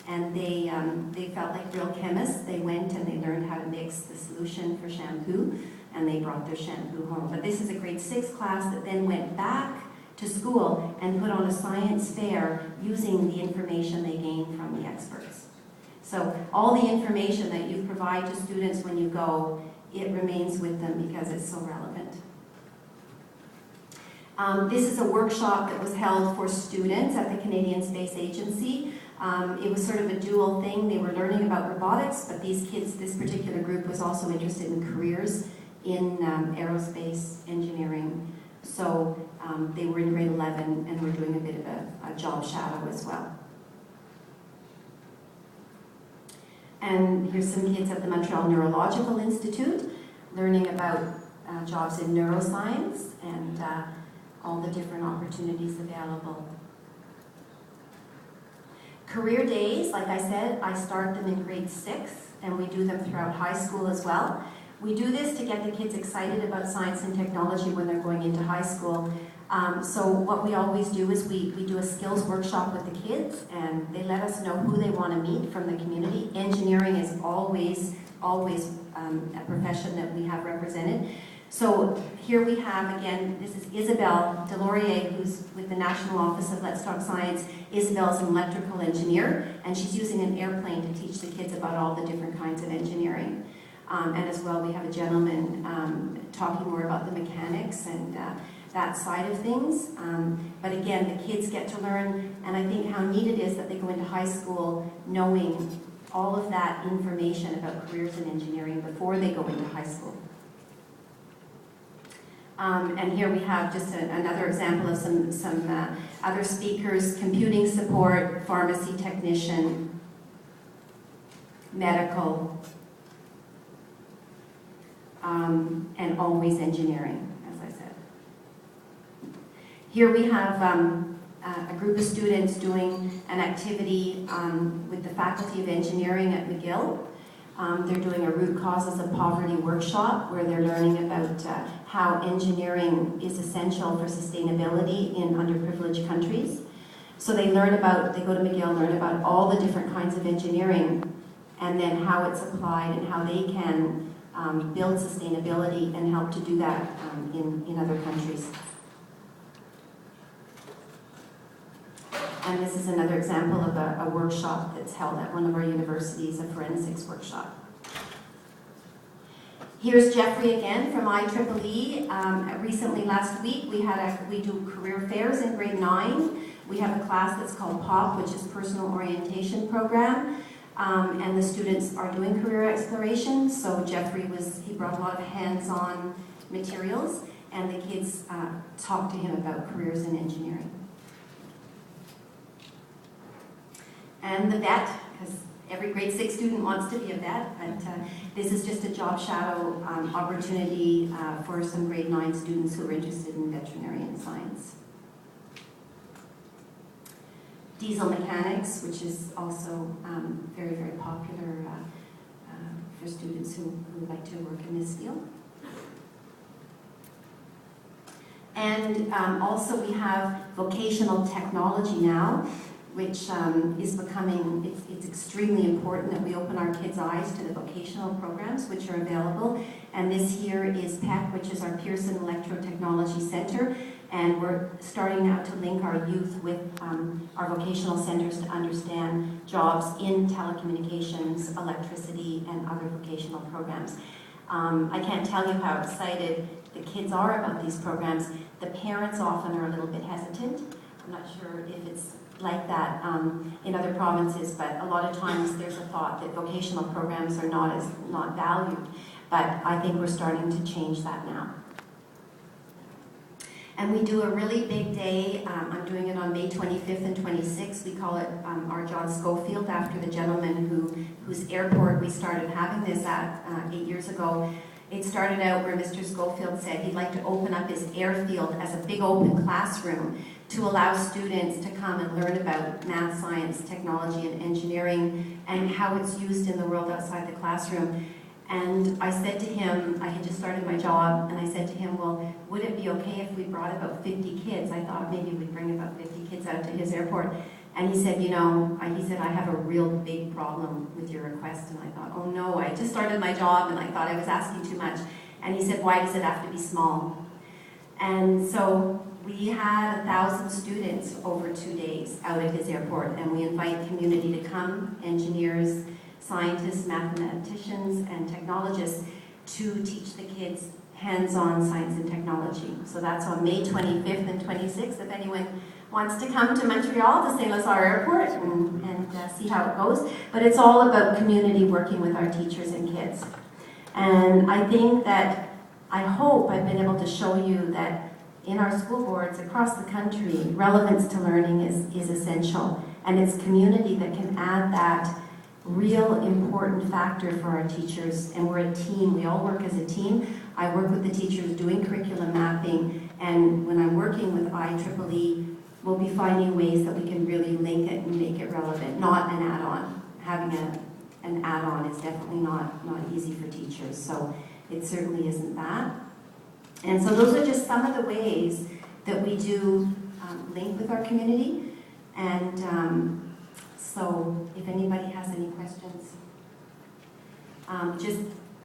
and they felt like real chemists. They went and they learned how to mix the solution for shampoo, and they brought their shampoo home. But this is a grade 6 class that then went back to school and put on a science fair using the information they gained from the experts. So all the information that you provide to students when you go, it remains with them because it's so relevant. This is a workshop that was held for students at the Canadian Space Agency. It was sort of a dual thing. They were learning about robotics, but these kids, this particular group, was also interested in careers in aerospace engineering. So they were in grade 11 and were doing a bit of a job shadow as well. And here's some kids at the Montreal Neurological Institute learning about jobs in neuroscience and all the different opportunities available. Career days, like I said, I start them in grade 6 and we do them throughout high school as well. We do this to get the kids excited about science and technology when they're going into high school. So what we always do is we do a skills workshop with the kids, and they let us know who they want to meet from the community. Engineering is always a profession that we have represented. So here we have, again, this is Isabel Delorier, who's with the National Office of Let's Talk Science. Isabel's an electrical engineer, and she's using an airplane to teach the kids about all the different kinds of engineering. And as well, we have a gentleman talking more about the mechanics and that side of things. But again, the kids get to learn, and I think how neat it is that they go into high school knowing all of that information about careers in engineering before they go into high school. And here we have just another example of some other speakers: computing support, pharmacy technician, medical, and always engineering, as I said. Here we have a group of students doing an activity with the Faculty of Engineering at McGill. They're doing a root causes of poverty workshop where they're learning about how engineering is essential for sustainability in underprivileged countries. So they go to McGill, learn about all the different kinds of engineering and then how it's applied and how they can build sustainability and help to do that in other countries. And this is another example of a workshop that's held at one of our universities, a forensics workshop. Here's Jeffrey again from IEEE. Recently, last week, we do career fairs in grade 9. We have a class that's called POP, which is Personal Orientation Program. And the students are doing career exploration. So Jeffrey he brought a lot of hands-on materials, and the kids talked to him about careers in engineering. And the vet, because every grade 6 student wants to be a vet, but this is just a job shadow opportunity for some grade 9 students who are interested in veterinarian science. Diesel mechanics, which is also very, very popular for students who would like to work in this field. And also we have vocational technology now, which is becoming, it's extremely important that we open our kids' eyes to the vocational programs which are available. And this here is PEC, which is our Pearson Electrotechnology Center. And we're starting now to link our youth with our vocational centers to understand jobs in telecommunications, electricity, and other vocational programs. I can't tell you how excited the kids are about these programs. The parents often are a little bit hesitant. I'm not sure if it's like that in other provinces, but a lot of times there's a thought that vocational programs are not valued. But I think we're starting to change that now. And we do a really big day. I'm doing it on May 25th and 26th. We call it our John Schofield, after the gentleman whose airport we started having this at 8 years ago. It started out where Mr. Schofield said he'd like to open up his airfield as a big open classroom to allow students to come and learn about math, science, technology, and engineering, and how it's used in the world outside the classroom. And I said to him, I had just started my job, and I said to him, well, would it be okay if we brought about 50 kids? I thought maybe we'd bring about 50 kids out to his airport. And he said, I have a real big problem with your request. And I thought, oh no, I just started my job and I thought I was asking too much. And he said, why does it have to be small? And so we had 1,000 students over 2 days out at his airport, and we invite community to come, engineers, scientists, mathematicians, and technologists, to teach the kids hands-on science and technology. So that's on May 25th and 26th, if anyone wants to come to Montreal, to St. Lazare Airport, and see how it goes. But it's all about community working with our teachers and kids. And I think that, I hope I've been able to show you that in our school boards across the country, relevance to learning is essential. And it's community that can add that real important factor for our teachers. And we're a team, we all work as a team. I work with the teachers doing curriculum mapping, and when I'm working with IEEE, we'll be finding ways that we can really link it and make it relevant, not an add-on. Having an add-on is definitely not easy for teachers, so it certainly isn't that. And so those are just some of the ways that we do link with our community. And so if anybody has any questions, just